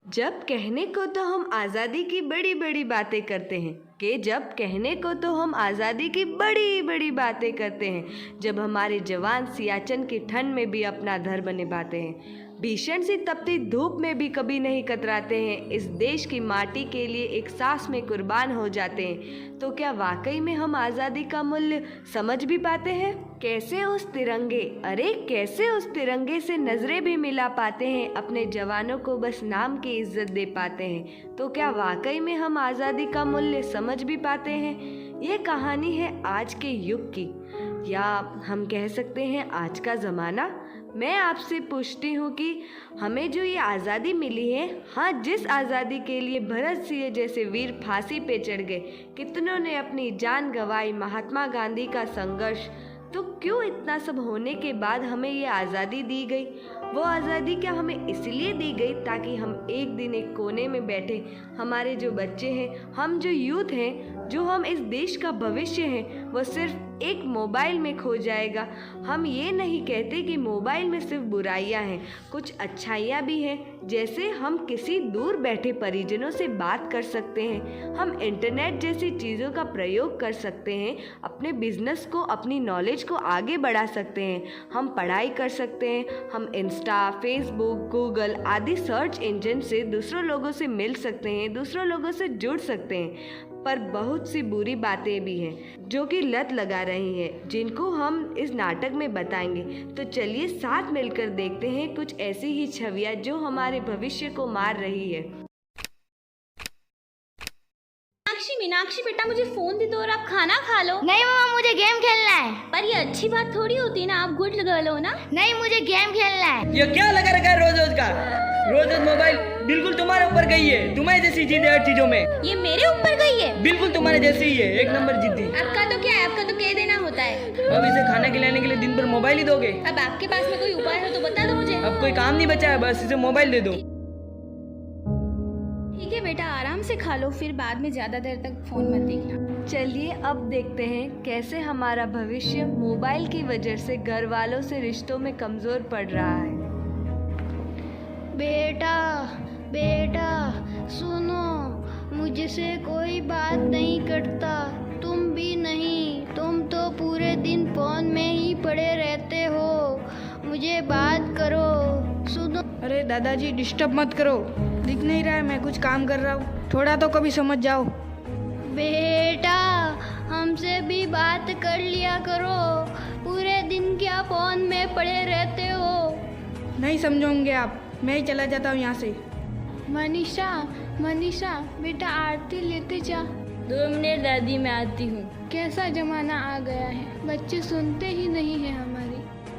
जब कहने को तो हम आज़ादी की बड़ी बड़ी बातें करते हैं जब कहने को तो हम आज़ादी की बड़ी बड़ी बातें करते हैं, जब हमारे जवान सियाचिन की ठंड में भी अपना धर्म निभाते हैं, भीषण सी तपती धूप में भी कभी नहीं कतराते हैं, इस देश की माटी के लिए एक सांस में कुर्बान हो जाते हैं, तो क्या वाकई में हम आज़ादी का मूल्य समझ भी पाते हैं? कैसे उस तिरंगे से नजरें भी मिला पाते हैं, अपने जवानों को बस नाम की इज्जत दे पाते हैं, तो क्या वाकई में हम आज़ादी का मूल्य समझ भी पाते हैं? ये कहानी है आज के युग की, या हम कह सकते हैं आज का ज़माना। मैं आपसे पूछती हूँ कि हमें जो ये आज़ादी मिली है, हाँ, जिस आज़ादी के लिए भगत सिंह जैसे वीर फांसी पे चढ़ गए, कितनों ने अपनी जान गंवाई, महात्मा गांधी का संघर्ष, तो क्यों इतना सब होने के बाद हमें ये आज़ादी दी गई? वो आज़ादी क्या हमें इसलिए दी गई ताकि हम एक दिन एक कोने में बैठे, हमारे जो बच्चे हैं, हम जो यूथ हैं, जो हम इस देश का भविष्य हैं, वो सिर्फ एक मोबाइल में खो जाएगा? हम ये नहीं कहते कि मोबाइल में सिर्फ बुराइयां हैं, कुछ अच्छाइयां भी हैं, जैसे हम किसी दूर बैठे परिजनों से बात कर सकते हैं, हम इंटरनेट जैसी चीज़ों का प्रयोग कर सकते हैं, अपने बिजनेस को, अपनी नॉलेज को आगे बढ़ा सकते हैं, हम पढ़ाई कर सकते हैं, हम इंस्टा, फेसबुक, गूगल आदि सर्च इंजन से दूसरों लोगों से मिल सकते हैं, दूसरों लोगों से जुड़ सकते हैं। पर बहुत सी बुरी बातें भी हैं जो कि लत लगा रही हैं, जिनको हम इस नाटक में बताएंगे। तो चलिए साथ मिलकर देखते हैं कुछ ऐसी ही छवियां जो हमारे भविष्य को मार रही है। मीनाक्षी बेटा, मुझे फोन दे दो और आप खाना खा लो। नहीं मामा, मुझे गेम खेलना है। पर ये अच्छी बात थोड़ी होती है ना, आप गुड लगा लो ना। नहीं, मुझे गेम खेलना है। ये क्या लगा रखा है रोज रोज का? रोज रोज मोबाइल बिल्कुल तुम्हारे ऊपर गई है, तुम्हारी जैसी जिद है हर चीजों में। ये मेरे ऊपर गई है? बिल्कुल तुम्हारे जैसी ही है, एक नंबर जिद्दी। आपका तो क्या है, आपका तो कह देना होता है। अब इसे खाना खिलाने के लिए दिन भर मोबाइल ही दोगे? अब आपके पास में कोई उपाय हो तो बता दो मुझे। अब कोई काम नहीं बचा है, बस इसे मोबाइल दे दो। ठीक है बेटा, आराम से खा लो, फिर बाद में ज्यादा देर तक फोन मत देखना। चलिए अब देखते हैं कैसे हमारा भविष्य मोबाइल की वजह से घर वालों से रिश्तों में कमज़ोर पड़ रहा है। बेटा बेटा सुनो, मुझसे कोई बात नहीं करता, तुम भी नहीं, तुम तो पूरे दिन फोन में ही पड़े रहते हो, मुझे बात करो, सुनो। अरे दादाजी, डिस्टर्ब मत करो, दिख नहीं रहा है मैं कुछ काम कर रहा हूँ, थोड़ा तो कभी समझ जाओ। बेटा हमसे भी बात कर लिया करो, पूरे दिन क्या फोन में पड़े रहते हो। नहीं समझोगे आप, मैं ही चला जाता हूँ यहाँ से। मनीषा बेटा आरती लेते जा। 2 मिनट दादी, मैं आती हूँ। कैसा जमाना आ गया है, बच्चे सुनते ही नहीं है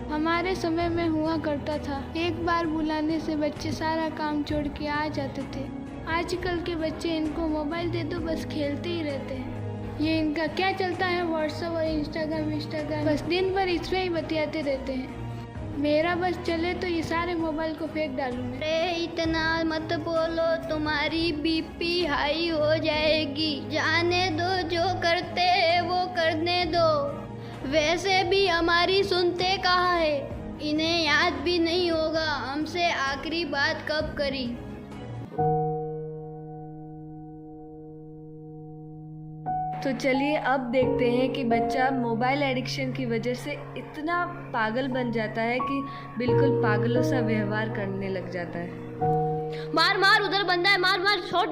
हमारे समय में हुआ करता था, एक बार बुलाने से बच्चे सारा काम छोड़ के आ जाते थे। आजकल के बच्चे, इनको मोबाइल दे दो बस खेलते ही रहते हैं। ये इनका क्या चलता है, व्हाट्सएप और इंस्टाग्राम, बस दिन भर इसमें ही बतियाते रहते हैं। मेरा बस चले तो ये सारे मोबाइल को फेंक डालूंगी। अरे इतना मत बोलो, तुम्हारी बीपी हाई हो जाएगी, जाने दो, जो करते हैं वो करने दो, वैसे भी हमारी सुनते कहाँ है, इन्हें याद भी नहीं होगा हमसे आखिरी बात कब करी। तो चलिए अब देखते हैं कि बच्चा मोबाइल एडिक्शन की वजह से इतना पागल बन जाता है कि बिल्कुल पागलों सा व्यवहार करने लग जाता है। मार मार, उधर बंदा है, मार मार, शॉट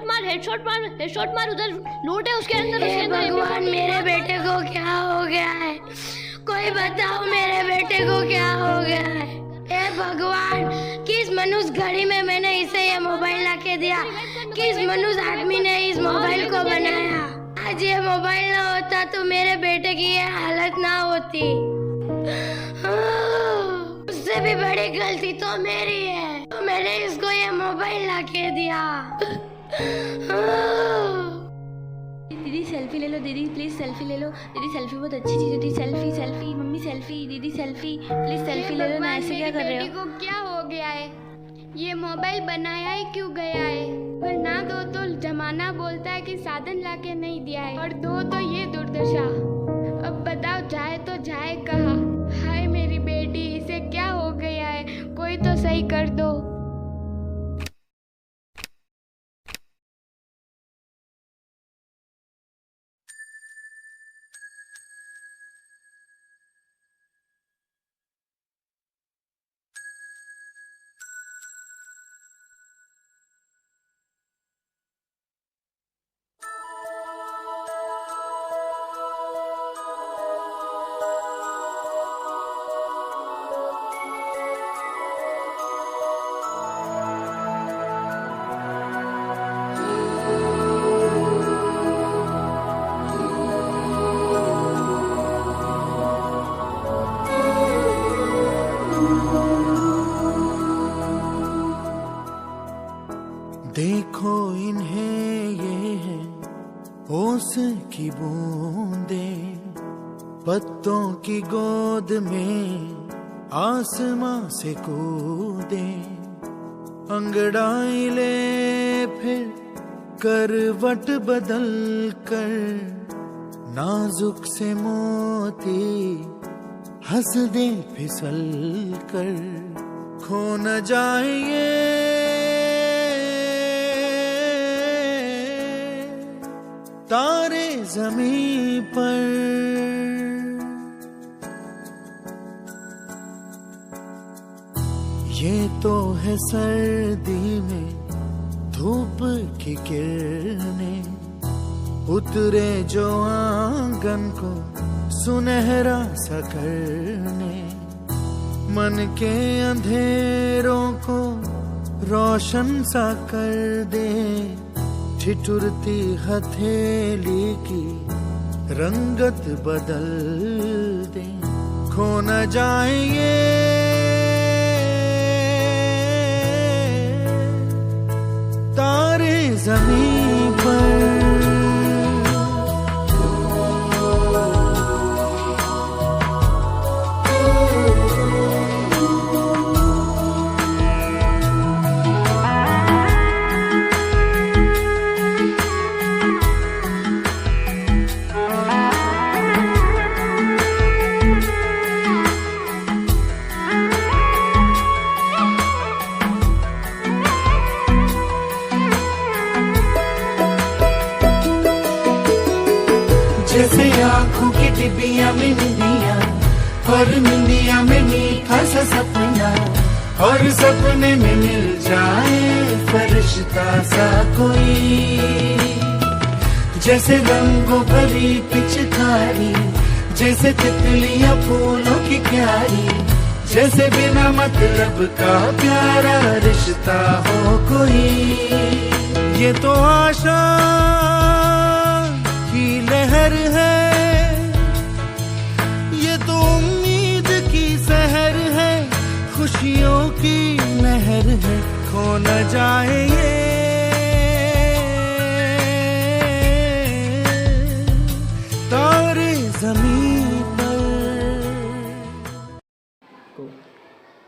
मार, हेडशॉट मार, उधर लूट है उसके अंदर। हे भगवान, मेरे बेटे को क्या हो गया है, कोई बताओ मेरे बेटे को क्या हो गया है। हे भगवान, किस मनुष्य घड़ी में मैंने इसे ये मोबाइल ला के दिया, किस मनुष्य आदमी ने इस मोबाइल को बनाया। आज ये मोबाइल ना होता तो मेरे बेटे की ये हालत ना होती। उससे भी बड़ी गलती तो मेरी है, तो मैंने इसको ये मोबाइल ला के दिया। दीदी सेल्फी ले लो, दीदी प्लीज सेल्फी ले लो, दीदी सेल्फी बहुत अच्छी चीज होती है। सेल्फी मम्मी सेल्फी, दीदी सेल्फी, प्लीज सेल्फी ले लो ना। ऐसे क्या कर रहे हो? को क्या हो गया है, ये मोबाइल बनाया ही क्यों गया है? पर ना दो तो जमाना बोलता है कि साधन लाके नहीं दिया है, और दो तो ये दुर्दशा। अब बताओ जाए तो जाए कहाँ? हाय मेरी बेटी, इसे क्या हो गया है, कोई तो सही कर दो। देखो इन्हें ये है ओस की बूंदे, पत्तों की गोद में आसमां से कूदे, अंगड़ाई ले फिर करवट बदल कर, नाजुक से मोती हंस दे फिसल कर, खो न जाए ये तारे ज़मीं पर। ये तो है सर्दी में धूप की किरणें, उतरे जो आंगन को सुनहरा सा करने, मन के अंधेरों को रोशन सा कर दे, ठिठुरती हथेली की रंगत बदल दे, खो न जाए ये तारे ज़मीं पर। जैसे आँखों की डिबिया में निंदिया, और निंदिया में मीठा सा सपना, और सपने में मिल जाए फरिश्ता सा कोई, जैसे रंगों भरी पिचकारी, जैसे तितलियां फूलों की क्यारी, जैसे बिना मतलब का प्यारा रिश्ता हो कोई। ये तो आशा की लहर है, ये तो उम्मीद की सहर है, खुशियों की लहर है, खो न जाए ये तारे ज़मीं पर।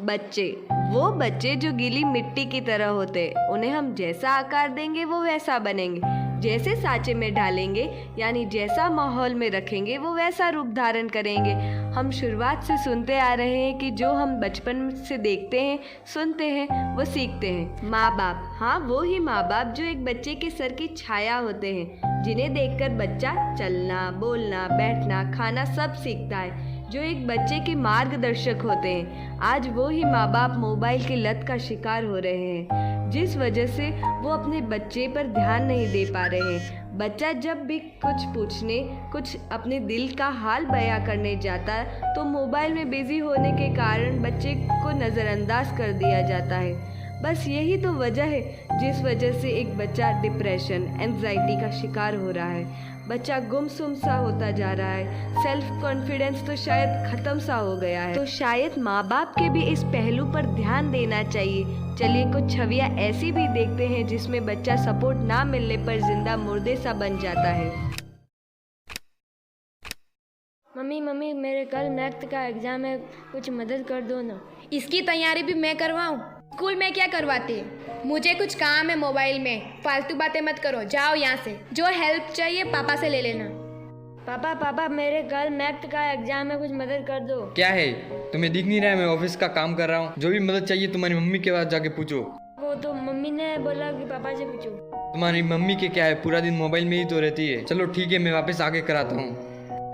बच्चे, वो बच्चे जो गीली मिट्टी की तरह होते, उन्हें हम जैसा आकार देंगे वो वैसा बनेंगे, जैसे सांचे में डालेंगे यानी जैसा माहौल में रखेंगे वो वैसा रूप धारण करेंगे। हम शुरुआत से सुनते आ रहे हैं कि जो हम बचपन से देखते हैं, सुनते हैं, वो सीखते हैं। माँ बाप, हाँ वो ही माँ बाप जो एक बच्चे के सर की छाया होते हैं, जिन्हें देखकर बच्चा चलना, बोलना, बैठना, खाना सब सीखता है, जो एक बच्चे के मार्गदर्शक होते हैं। आज वो ही माँ बाप मोबाइल की लत का शिकार हो रहे हैं, जिस वजह से वो अपने बच्चे पर ध्यान नहीं दे पा रहे हैं। बच्चा जब भी कुछ पूछने, कुछ अपने दिल का हाल बयां करने जाता है तो मोबाइल में बिजी होने के कारण बच्चे को नज़रअंदाज कर दिया जाता है। बस यही तो वजह है जिस वजह से एक बच्चा डिप्रेशन, एंजाइटी का शिकार हो रहा है। बच्चा गुमसुम सा होता जा रहा है, सेल्फ कॉन्फिडेंस तो शायद ख़त्म सा हो गया है। तो शायद माँ बाप के भी इस पहलू पर ध्यान देना चाहिए। चलिए कुछ छवियाँ ऐसी भी देखते हैं जिसमें बच्चा सपोर्ट ना मिलने पर जिंदा मुर्दे सा बन जाता है। मम्मी मेरे कल मैथ का एग्ज़ाम है, कुछ मदद कर दो ना। इसकी तैयारी भी मैं करवाऊँ? स्कूल में क्या करवाती है? मुझे कुछ काम है मोबाइल में, फालतू बातें मत करो, जाओ यहाँ से। जो हेल्प चाहिए पापा से ले लेना। पापा मेरे कल मैथ का एग्जाम है, कुछ मदद कर दो। क्या है, तुम्हें दिख नहीं रहा है मैं ऑफिस का काम कर रहा हूँ? जो भी मदद चाहिए तुम्हारी मम्मी के पास जाके पूछो। वो तो मम्मी ने बोला कि पापा से पूछो। तुम्हारी मम्मी के क्या है, पूरा दिन मोबाइल में ही तो रहती है। चलो ठीक है, मैं वापस आके कराता हूँ।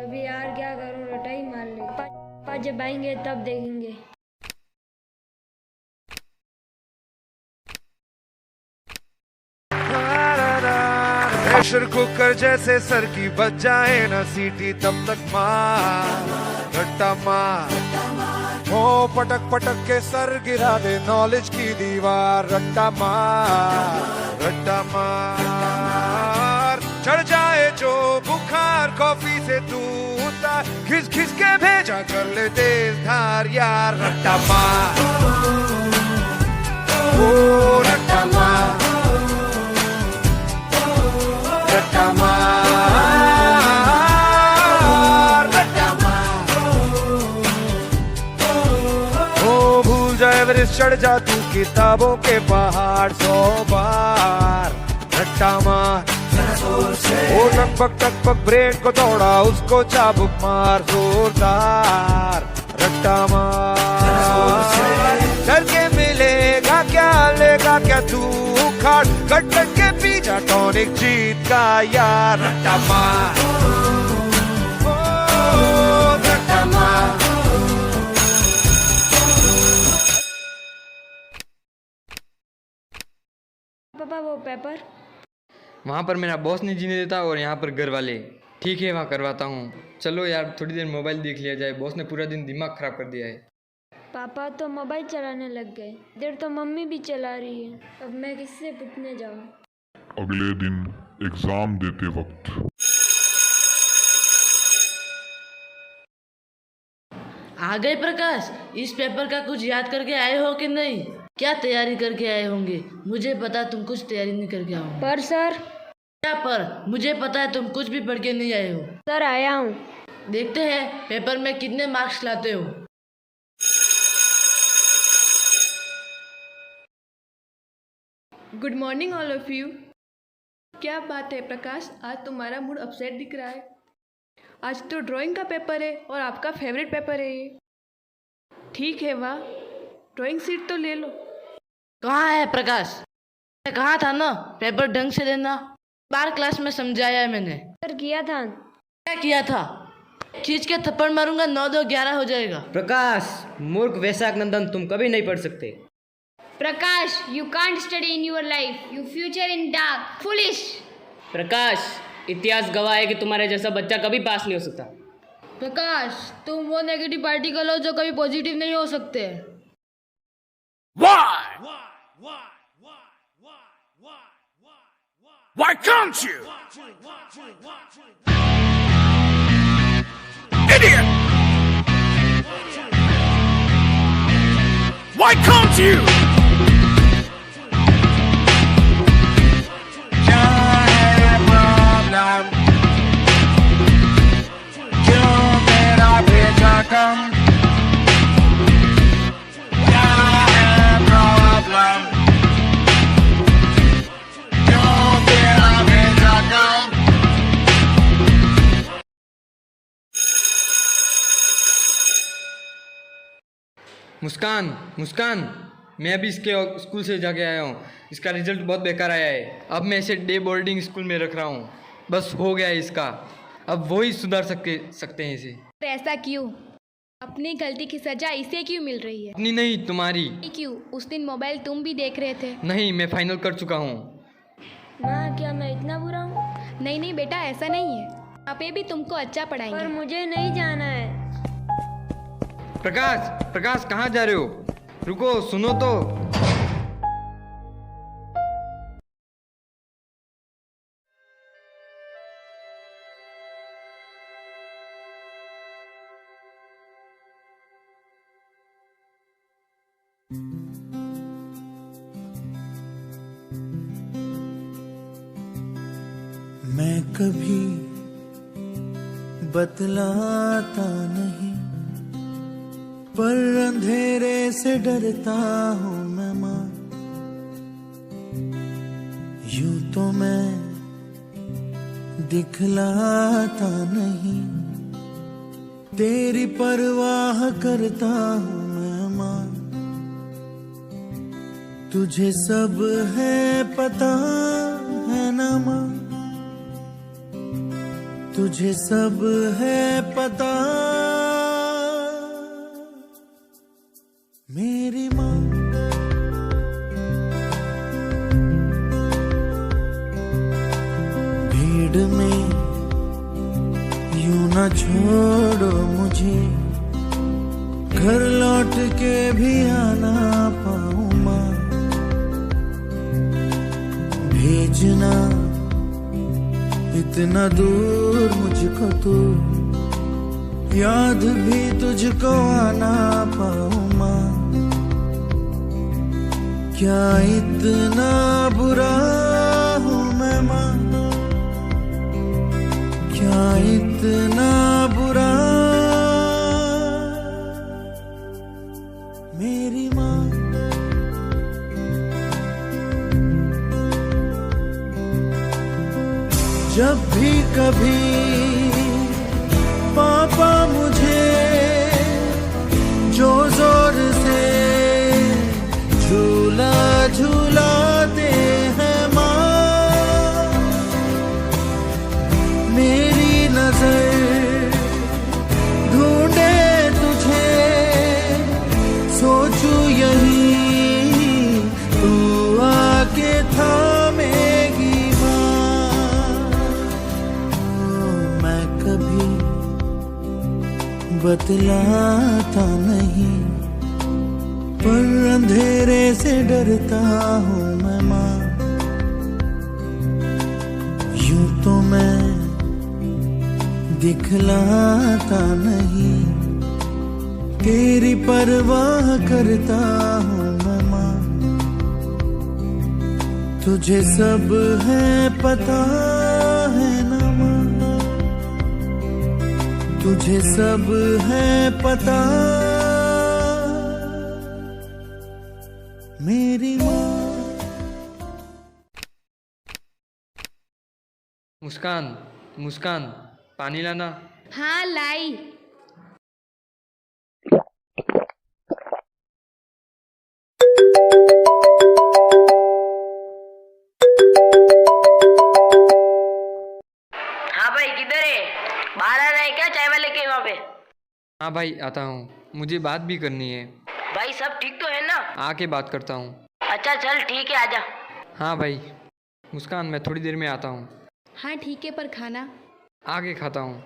अभी यार क्या करूँ, रटा ही मार ले। पापा जब आएंगे तब देखेंगे। प्रेशर कुकर जैसे सर की बच जाए ना सीटी, तब तक मार रट्टा मार, हो पटक पटक के सर गिरा दे नॉलेज की दीवार। रट्टा मार चढ़ जाए जो बुखार कॉफी से तू उतार, खिस खिस के भेजा कर ले तेज धार यार। रट्टा मार, ओ रट्टा मार। चढ़ जा तू किताबों के पहाड़ 100 बार रट्टा मार ओ टकपक ब्रेन को तोड़ा उसको चाबुक मार जोरदार रट्टा मार करके मिलेगा क्या लेगा क्या तू उखाड़ कट के पीछा टॉनिक जीत का यार रट्टा मार रट्टा मार पापा वो पेपर वहाँ पर मेरा बॉस नहीं जीने देता और यहाँ पर घर वाले। ठीक है वहाँ करवाता हूँ। चलो यार थोड़ी देर मोबाइल देख लिया जाए, बॉस ने पूरा दिन दिमाग खराब कर दिया है। पापा तो मोबाइल चलाने लग गए, इधर तो मम्मी भी चला रही है, अब मैं किससे पूछने जाऊँ। अगले दिन एग्जाम देते वक्त आ गए प्रकाश, इस पेपर का कुछ याद करके आए हो कि नहीं? क्या तैयारी करके आए होंगे? मुझे पता तुम कुछ तैयारी नहीं करके आओ। पर सर। क्या पर? मुझे पता है तुम कुछ भी पढ़ के नहीं आए हो। सर आया हूँ। देखते हैं पेपर में कितने मार्क्स लाते हो। Good morning all of you. क्या बात है प्रकाश, आज तुम्हारा मूड अपसेट दिख रहा है। आज तो ड्राइंग का पेपर है और आपका फेवरेट पेपर है ये। ठीक है वाह, ड्राइंग शीट तो ले लो। कहाँ है प्रकाश? मैं कहा था ना पेपर ढंग से लेना, बार क्लास में समझाया है मैंने। सर किया था। क्या किया था? खींच के थप्पड़ मारूंगा, 9 2 11 हो जाएगा। प्रकाश मूर्ख वैशाख नंदन, तुम कभी नहीं पढ़ सकते। Prakash, you can't study in your life, you future in dark, foolish. Prakash इतिहास गवाह है कि तुम्हारे जैसा बच्चा कभी पास नहीं हो सकता। प्रकाश तुम वो नेगेटिव पार्टिकल हो जो कभी पॉजिटिव नहीं हो सकते। Why can't you? Idiot! Why can't you? क्या है प्रॉब्लम? क्यों मेरा भेजा कम? क्या है प्रॉब्लम? मुस्कान मुस्कान, मैं अभी इसके स्कूल से जाके आया हूँ। इसका रिजल्ट बहुत बेकार आया है। अब मैं इसे डे बोर्डिंग स्कूल में रख रहा हूँ। बस हो गया है इसका, अब वो ही सुधार सकते हैं इसे। ऐसा क्यों? अपनी गलती की सजा इसे क्यों मिल रही है? अपनी नहीं तुम्हारी। क्यों? उस दिन मोबाइल तुम भी देख रहे थे। नहीं, मैं फाइनल कर चुका हूँ। माँ क्या मैं इतना बुरा हूँ? नहीं नहीं बेटा, ऐसा नहीं है। आपे भी तुमको अच्छा पढ़ाएंगे। पर मुझे नहीं जाना है। प्रकाश कहाँ जा रहे हो? रुको, सुनो तो। मैं कभी बतलाता नहीं, पर अंधेरे से डरता हूँ मैं माँ। यूं तो मैं दिखलाता नहीं, तेरी परवाह करता हूँ मैं माँ। तुझे सब है पता है ना माँ, तुझे सब है पता मेरी माँ। भीड़ में यूं न छोड़ो मुझे, घर लौट के भी आना पाऊँ माँ। भेजना इतना दूर मुझको तू, याद भी तुझको आना पाऊँ माँ। क्या इतना बुरा हूँ मैं माँ, क्या इतना बुरा मेरी माँ। जब भी कभी पापा मुझे जो जोर से झूला झूलाते हैं माँ, मेरी नजर ढूंढे तुझे, सोचू यही तू आके थामेगी माँ। मैं कभी बतलाता नहीं, पर अंधेरे से डरता हूँ मैं माँ। यूं तो मैं दिखलाता नहीं, तेरी परवाह करता हूँ मैं माँ। तुझे सब है पता है ना माँ, तुझे सब है पता मेरी माँ। मुस्कान, मुस्कान, पानी लाना। हाँ लाई। हाँ भाई किधर है? बाहर आ रहा है क्या चाय वाले के वहाँ पे? हाँ भाई आता हूँ, मुझे बात भी करनी है। भाई सब ठीक तो है ना? आके बात करता हूँ। अच्छा चल ठीक है आजा। हाँ भाई मुस्कान, मैं थोड़ी देर में आता हूँ। हाँ ठीक है, पर खाना? आके खाता हूँ।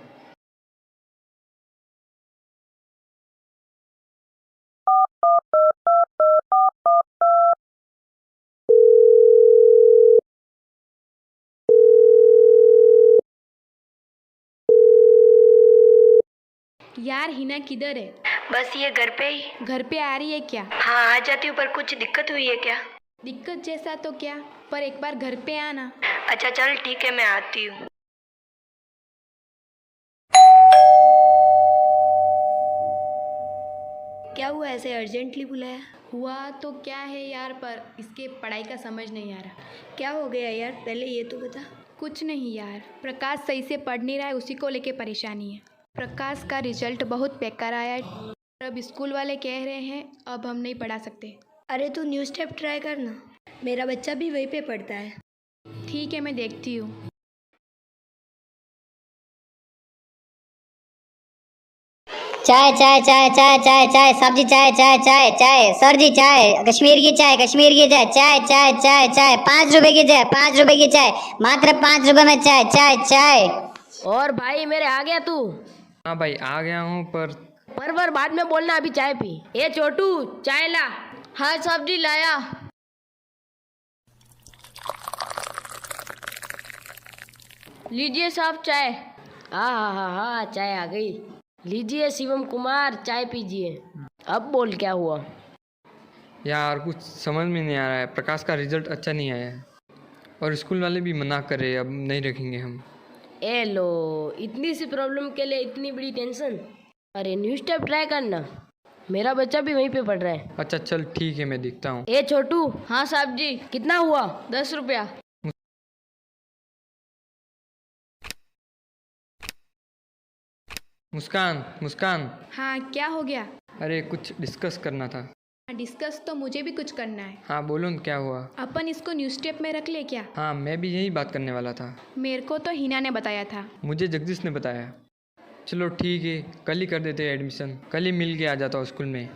यार हिना किधर है? बस ये घर पे ही। घर पे आ रही है क्या? हाँ आ जाती हूँ, पर कुछ दिक्कत हुई है क्या? दिक्कत जैसा तो क्या, पर एक बार घर पे आना। अच्छा चल ठीक है, मैं आती हूँ। क्या हुआ, ऐसे अर्जेंटली बुलाया? हुआ तो क्या है यार, पर इसके पढ़ाई का समझ नहीं आ रहा। क्या हो गया यार, पहले ये तो बता। कुछ नहीं यार, प्रकाश सही से पढ़ नहीं रहा है, उसी को लेके परेशानी है। प्रकाश का रिजल्ट बहुत बेकार आया है, अब स्कूल वाले कह रहे हैं अब हम नहीं पढ़ा सकते। अरे तू न्यू स्टेप ट्राई करना, मेरा बच्चा भी वहीं पे पढ़ता है। ठीक है मैं देखती हूँ। चाय चाय चाय चाय चाय चाय सब्जी चाय चाय चाय चाय सर जी चाय कश्मीर की चाय चाय चाय चाय चाय 5 रुपए की चाय 5 रुपए की चाय मात्र 5 रुपए में चाय चाय चाय। और भाई मेरे आ गया तू? हाँ भाई आ गया हूँ, पर बाद में बोलना, अभी चाय पी। ए छोटू चाय ला। हाँ सब्जी लाया। लीजिए साहब चाय। हाँ चाय आ गई। लीजिए शिवम कुमार चाय पीजिए। अब बोल क्या हुआ? यार कुछ समझ में नहीं आ रहा है। प्रकाश का रिजल्ट अच्छा नहीं आया है और स्कूल वाले भी मना कर रहे हैं, अब नहीं रखेंगे हम। ए लो, इतनी सी प्रॉब्लम के लिए इतनी बड़ी टेंशन। अरे न्यू स्टेप ट्राई करना, मेरा बच्चा भी वहीं पे पढ़ रहा है। अच्छा चल ठीक है, मैं देखता हूँ। ए छोटू। हाँ साहब जी। कितना हुआ? 10 रुपया। मुस्कान, मुस्कान। हाँ क्या हो गया? अरे कुछ डिस्कस करना था। डिस्कस तो मुझे भी कुछ करना है। हाँ बोलो न, क्या हुआ? अपन इसको न्यू स्टेप में रख ले क्या? हाँ मैं भी यही बात करने वाला था। मेरे को तो हिना ने बताया था। मुझे जगदीश ने बताया। चलो ठीक है, कल ही कर देते हैं एडमिशन, कल ही मिल के आ जाता हूँ स्कूल में।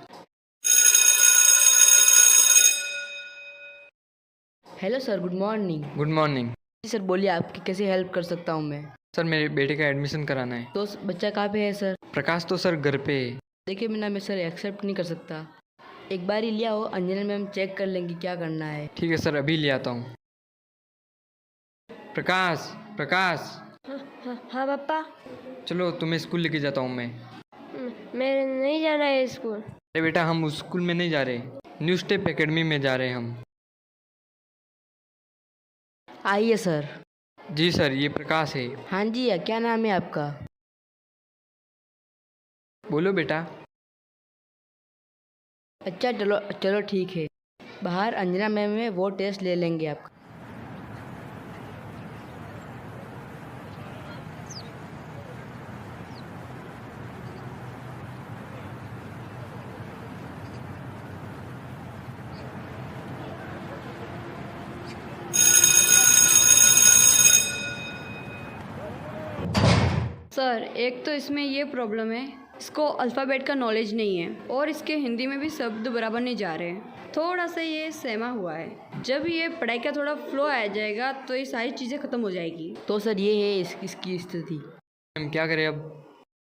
Hello sir, good morning. Good morning. जी सर बोलिए, आपकी कैसे हेल्प कर सकता हूँ मैं? सर मेरे बेटे का एडमिशन कराना है। तो बच्चा कहाँ पे है सर? प्रकाश तो सर घर पे है। देखिए बिना मैं सर एक्सेप्ट नहीं कर सकता, एक बार ही लिया हो, अंजना मैम चेक कर लेंगी क्या करना है। ठीक है सर, अभी ले आता हूँ। प्रकाश, प्रकाश। हाँ पापा। चलो तुम्हें स्कूल लेके जाता हूँ मैं। मैं नहीं जाना है स्कूल। अरे बेटा हम उस स्कूल में नहीं जा रहे, न्यू स्टेप एकेडमी में जा रहे हैं हम। आइए सर। जी सर, ये प्रकाश है। हाँ जी, क्या नाम है आपका? बोलो बेटा। अच्छा चलो चलो ठीक है, बाहर अंजना मैम में वो टेस्ट ले लेंगे आपका। सर एक तो इसमें ये प्रॉब्लम है, इसको अल्फ़ाबेट का नॉलेज नहीं है और इसके हिंदी में भी शब्द बराबर नहीं जा रहे हैं। थोड़ा सा ये सहमा हुआ है। जब ये पढ़ाई का थोड़ा फ्लो आ जाएगा तो ये सारी चीज़ें ख़त्म हो जाएगी। तो सर ये है इसकी स्थिति। हम क्या करें अब?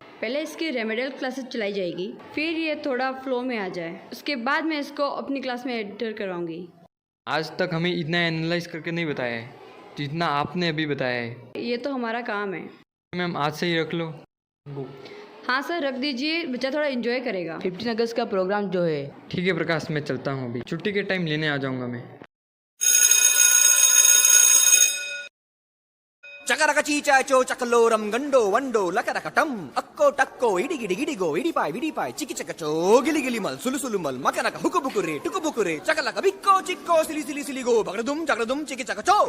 पहले इसकी रेमेडियल क्लासेस चलाई जाएगी, फिर ये थोड़ा फ्लो में आ जाए, उसके बाद मैं इसको अपनी क्लास में एंटर करवाऊंगी। आज तक हमें इतना एनालाइज करके नहीं बताया है जितना आपने अभी बताया है। ये तो हमारा काम है। मैम आज से ही रख लो। हाँ सर रख दीजिए, बच्चा थोड़ा एंजॉय करेगा। 15 अगस्त का प्रोग्राम जो है। ठीक है प्रकाश, मैं चलता हूँ अभी। छुट्टी के टाइम लेने आ जाऊँगा मैं। चकरक चीचाचो चकलोरम गंडो वंडो लकरकटम अक्को टक्को इडिगिडि गिडिगो इडिपाय चिकी चकचो गिली गिली मल सुलु सुलु मल मकनक हुकु बुकुरे टुकु बुकुरे चकलक बिक्को चिक्को सिली सिली सिली गो बगड़दुम चकड़दुम चिकी चकचो।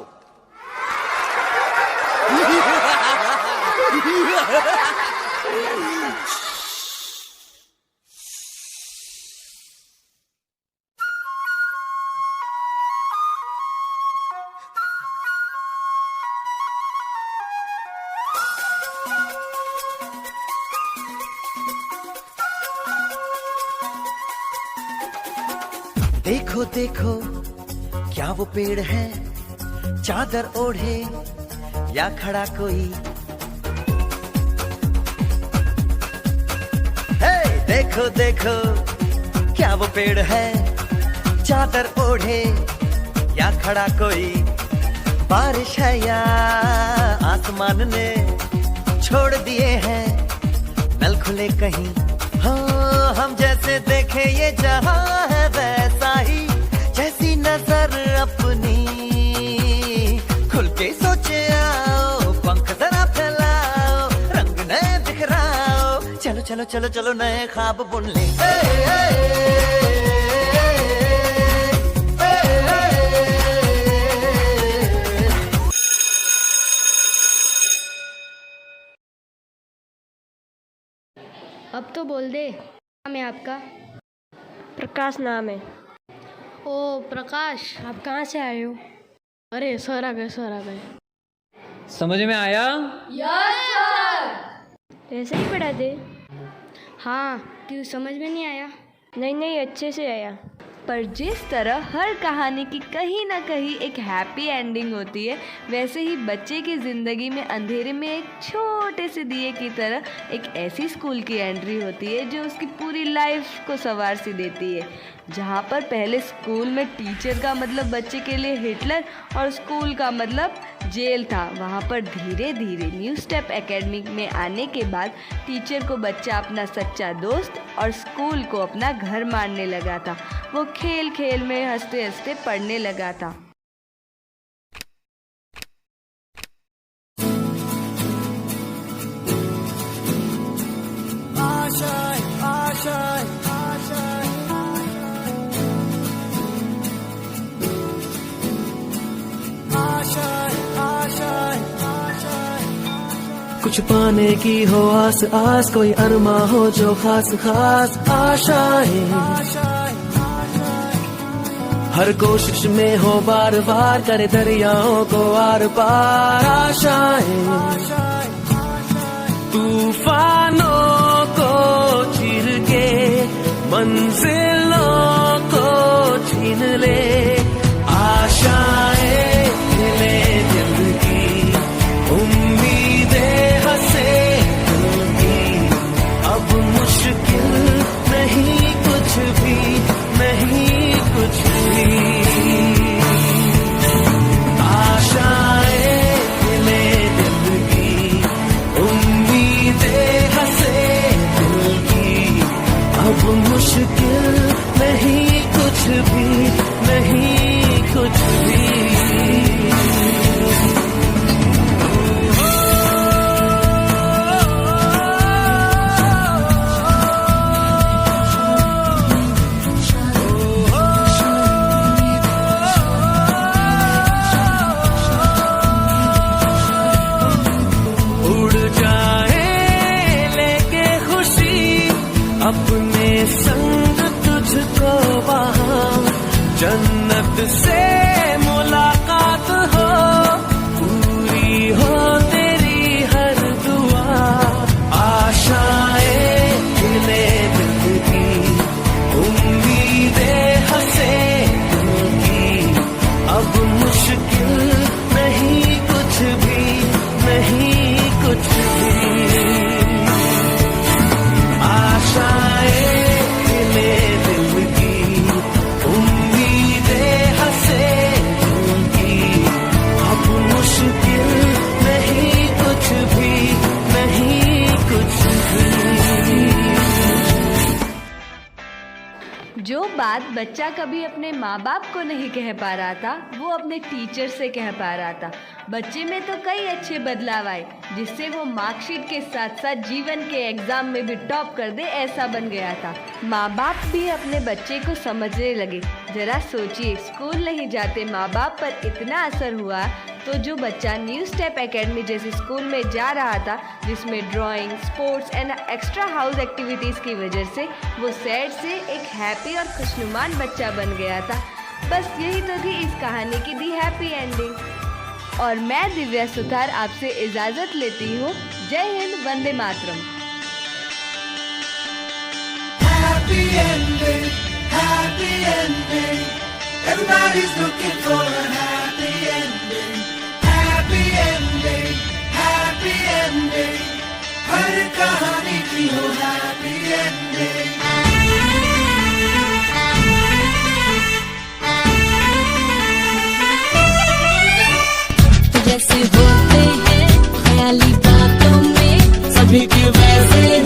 देखो देखो क्या वो पेड़ है, चादर ओढ़े या खड़ा कोई। हे देखो देखो क्या वो पेड़ है, चादर ओढ़े या खड़ा कोई। बारिश है या आसमान ने छोड़ दिए हैं नल खुले कहीं। हाँ हम जैसे देखे ये जहां है वैसा ही, जैसी नजर अपनी खुल के सोचे आओ, पंख जरा फैलाओ, रंग नए बिखराओ, चलो चलो चलो चलो नए ख्वाब बुन ले। अब तो बोल दे, नाम है आपका? प्रकाश नाम है। ओ प्रकाश, आप कहाँ से आए हो? अरे सर आ गए, सर आ गए। समझ में आया? ऐसे ही पढ़ा दे। हाँ, क्यों समझ में नहीं आया? नहीं अच्छे से आया। पर जिस तरह हर कहानी की कहीं ना कहीं एक हैप्पी एंडिंग होती है, वैसे ही बच्चे की ज़िंदगी में अंधेरे में एक छोटे से दिए की तरह एक ऐसी स्कूल की एंट्री होती है जो उसकी पूरी लाइफ को संवार सी देती है। जहाँ पर पहले स्कूल में टीचर का मतलब बच्चे के लिए हिटलर और स्कूल का मतलब जेल था, वहाँ पर धीरे धीरे न्यू स्टेप एकेडमी में आने के बाद टीचर को बच्चा अपना सच्चा दोस्त और स्कूल को अपना घर मानने लगा था। वो खेल खेल में हंसते हंसते पढ़ने लगा था। कुछ पाने की हो आस आस, कोई अरमा हो जो खास खास आशाएं। हर कोशिश में हो बार बार, करे दरियाओं को आर पार आशाएं। तूफानों को चीर के मंजिलों को छीन ले आशाएं, खिले दिल की उम्मीदें हंसे दिल की। अब मुश्किल नहीं कुछ भी, नहीं कुछ भी। आशाएं खिले दिल की उम्मीदें हंसे दिल की। अब मुश्किल नहीं कुछ भी, नहीं कुछ भी। अपने संग तुझको वहाँ जन्नत से मुलाकात हो, पूरी हो तेरी हर दुआ। बच्चा कभी अपने माँ बाप को नहीं कह पा रहा था, वो अपने टीचर से कह पा रहा था। बच्चे में तो कई अच्छे बदलाव आए, जिससे वो मार्कशीट के साथ साथ जीवन के एग्जाम में भी टॉप कर दे, ऐसा बन गया था। माँ बाप भी अपने बच्चे को समझने लगे। जरा सोचिए, स्कूल नहीं जाते माँ बाप पर इतना असर हुआ, तो जो बच्चा न्यू स्टेप एकेडमी जैसे स्कूल में जा रहा था, जिसमें drawing, sports and extra house activities की वजह से वो सैड से एक हैप्पी और खुशनुमान बच्चा बन गया था। बस यही तो थी इस कहानी की दी हैप्पी एंडिंग। और मैं दिव्या सुतार आपसे इजाज़त लेती हूँ। जय Hind, Vande Mataram. Happy ending, happy ending. Everybody's looking for a happy ending. Happy ending, happy ending. हर कहानी की हो happy ending. जैसे होते हैं ख्याली बातों में, सभी के वैसे